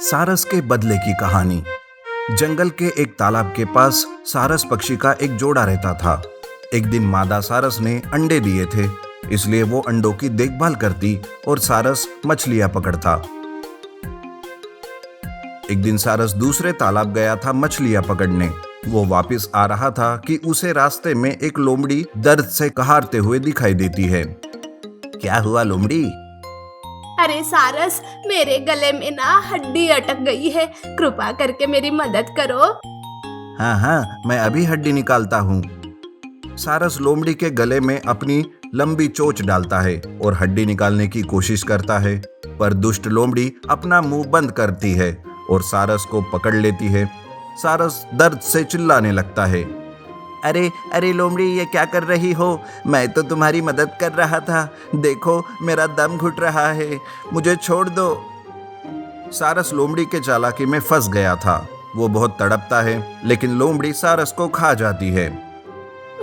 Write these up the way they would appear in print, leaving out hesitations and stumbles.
सारस के बदले की कहानी। जंगल के एक तालाब के पास सारस पक्षी का एक जोड़ा रहता था। एक दिन मादा सारस ने अंडे दिए थे, इसलिए वो अंडों की देखभाल करती और सारस मछलियां पकड़ता। एक दिन सारस दूसरे तालाब गया था मछलियां पकड़ने। वो वापस आ रहा था कि उसे रास्ते में एक लोमड़ी दर्द से कहारते हुए दिखाई देती है। क्या हुआ लोमड़ी? अरे सारस, मेरे गले में ना हड्डी अटक गई है, कृपा करके मेरी मदद करो। हाँ, मैं अभी हड्डी निकालता हूँ। सारस लोमड़ी के गले में अपनी लंबी चोंच डालता है और हड्डी निकालने की कोशिश करता है, पर दुष्ट लोमड़ी अपना मुंह बंद करती है और सारस को पकड़ लेती है। सारस दर्द से चिल्लाने लगता है। अरे लोमड़ी, ये क्या कर रही हो? मैं तो तुम्हारी मदद कर रहा था। देखो, मेरा दम घुट रहा है, मुझे छोड़ दो। सारस लोमड़ी के चालाकी में फंस गया था। वो बहुत तड़पता है, लेकिन लोमड़ी सारस को खा जाती है।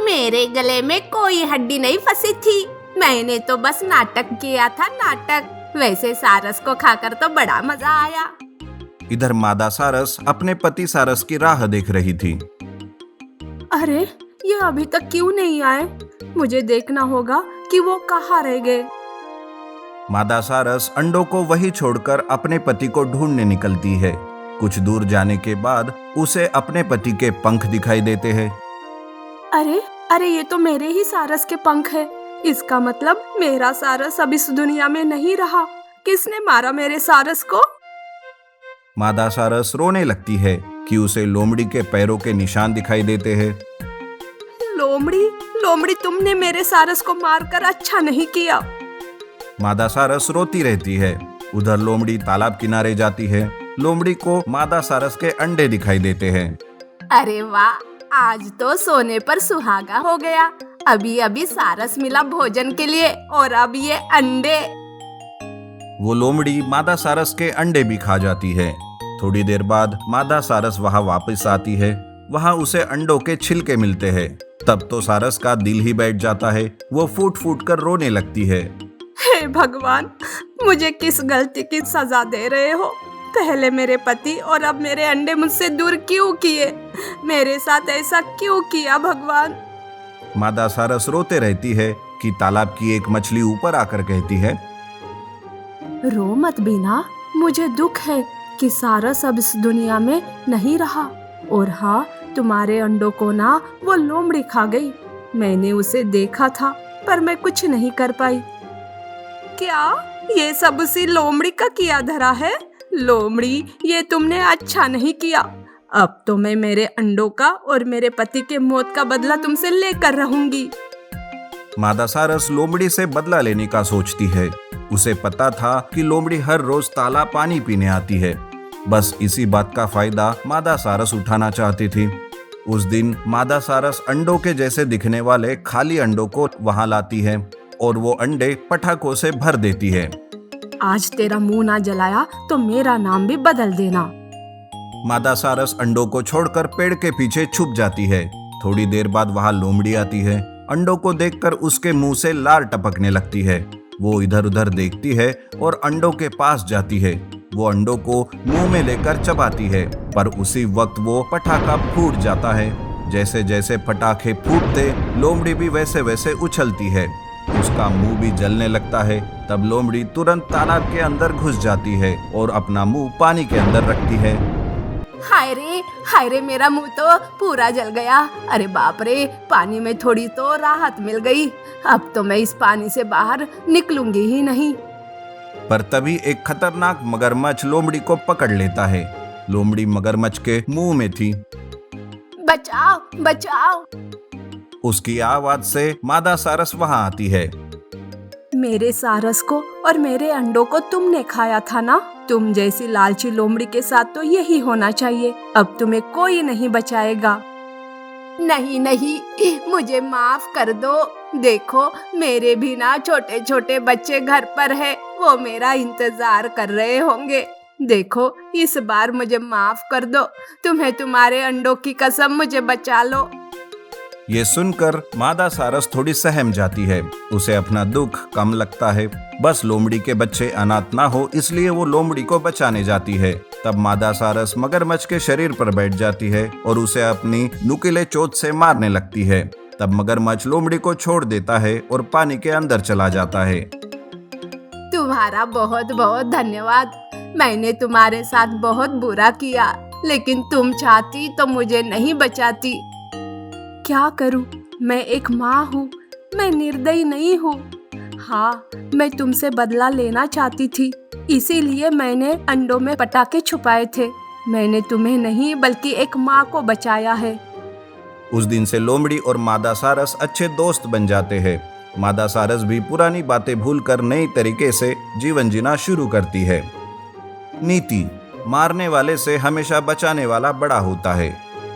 मेरे गले में कोई हड्डी नहीं फंसी थी, मैंने तो बस नाटक किया था, नाटक। वैसे सारस को खाकर तो बड़ा मजा आया। इधर मादा सारस अपने पति सारस की राह देख रही थी। अरे, ये अभी तक क्यों नहीं आए? मुझे देखना होगा कि वो कहाँ रह गए। मादा सारस अंडों को वहीं छोड़कर अपने पति को ढूंढने निकलती है। कुछ दूर जाने के बाद उसे अपने पति के पंख दिखाई देते हैं। अरे, ये तो मेरे ही सारस के पंख है। इसका मतलब मेरा सारस अब इस दुनिया में नहीं रहा। किसने मारा मेरे सारस को? मादा सारस रोने लगती है कि उसे लोमड़ी के पैरों के निशान दिखाई देते हैं। लोमड़ी, तुमने मेरे सारस को मारकर अच्छा नहीं किया। मादा सारस रोती रहती है। उधर लोमड़ी तालाब किनारे जाती है। लोमड़ी को मादा सारस के अंडे दिखाई देते हैं। अरे वाह, आज तो सोने पर सुहागा हो गया। अभी सारस मिला भोजन के लिए, और अब ये अंडे। वो लोमड़ी मादा सारस के अंडे भी खा जाती है। थोड़ी देर बाद मादा सारस वहां वापस आती है। वहां उसे अंडों के छिलके मिलते हैं। तब तो सारस का दिल ही बैठ जाता है। वो फूट फूट कर रोने लगती है। हे भगवान, मुझे किस गलती की सजा दे रहे हो? पहले मेरे पति और अब मेरे अंडे मुझसे दूर क्यों किए? मेरे साथ ऐसा क्यों किया भगवान? मादा सारस रोते रहती है कि तालाब की एक मछली ऊपर आकर कहती है, रो मत बीना, मुझे दुख है कि सारस अब इस दुनिया में नहीं रहा। और हाँ, तुम्हारे अंडों को ना वो लोमड़ी खा गई। मैंने उसे देखा था, पर मैं कुछ नहीं कर पाई। क्या ये सब उसी लोमड़ी का किया धरा है? लोमड़ी, ये तुमने अच्छा नहीं किया। अब तो मैं मेरे अंडों का और मेरे पति के मौत का बदला तुमसे लेकर रहूंगी। मादा सारस लोमड़ी से बदला लेने का सोचती है। उसे पता था कि लोमड़ी हर रोज तालाब पानी पीने आती है। बस इसी बात का फायदा मादा सारस उठाना चाहती थी। उस दिन मादा सारस अंडों के जैसे दिखने वाले खाली अंडों को वहां लाती है और वो अंडे पटाखों से भर देती है। आज तेरा मुंह ना जलाया तो मेरा नाम भी बदल देना। मादा सारस अंडों को छोड़कर पेड़ के पीछे छुप जाती है। थोड़ी देर बाद वहां लोमड़ी आती है। अंडों को देखकर उसके मुंह से लार टपकने लगती है। वो इधर उधर देखती है और अंडों के पास जाती है। वो अंडों को मुंह में लेकर चबाती है, पर उसी वक्त वो पटाखा फूट जाता है। जैसे जैसे पटाखे फूटते, लोमड़ी भी वैसे वैसे उछलती है। उसका मुंह भी जलने लगता है। तब लोमड़ी तुरंत तालाब के अंदर घुस जाती है और अपना मुंह पानी के अंदर रखती है। हाय रे, मेरा मुंह तो पूरा जल गया। अरे बाप रे, पानी में थोड़ी तो राहत मिल गई। अब तो मैं इस पानी से बाहर निकलूंगी ही नहीं। पर तभी एक खतरनाक मगरमच्छ लोमड़ी को पकड़ लेता है। लोमड़ी मगरमच्छ के मुंह में थी। बचाओ। उसकी आवाज से मादा सारस वहां आती है। मेरे सारस को और मेरे अंडों को तुमने खाया था ना? तुम जैसी लालची लोमड़ी के साथ तो यही होना चाहिए। अब तुम्हें कोई नहीं बचाएगा। नहीं, मुझे माफ कर दो। देखो, मेरे भी ना छोटे छोटे बच्चे घर पर है, वो मेरा इंतजार कर रहे होंगे। देखो, इस बार मुझे माफ कर दो। तुम्हें तुम्हारे अंडों की कसम, मुझे बचा लो। ये सुनकर मादा सारस थोड़ी सहम जाती है। उसे अपना दुख कम लगता है। बस लोमड़ी के बच्चे अनाथ ना हो, इसलिए वो लोमड़ी को बचाने जाती है। तब मादा सारस मगरमच्छ के शरीर पर बैठ जाती है और उसे अपनी नुकीले चोंच से मारने लगती है। तब मगरमच्छ लोमड़ी को छोड़ देता है और पानी के अंदर चला जाता है। तुम्हारा बहुत बहुत धन्यवाद। मैंने तुम्हारे साथ बहुत बुरा किया, लेकिन तुम चाहती तो मुझे नहीं बचाती। क्या करूं? मैं एक माँ हूँ, मैं निर्दयी नहीं हूँ। हाँ, मैं तुमसे बदला लेना चाहती थी, इसीलिए मैंने अंडों में पटाखे छुपाए थे। मैंने तुम्हें नहीं बल्कि एक माँ को बचाया है। उस दिन से लोमड़ी और मादा सारस अच्छे दोस्त बन जाते हैं। मादा सारस भी पुरानी बातें भूलकर नई तरीके से जीवन जीना शुरू करती है। नीति: मारने वाले से हमेशा बचाने वाला बड़ा होता है।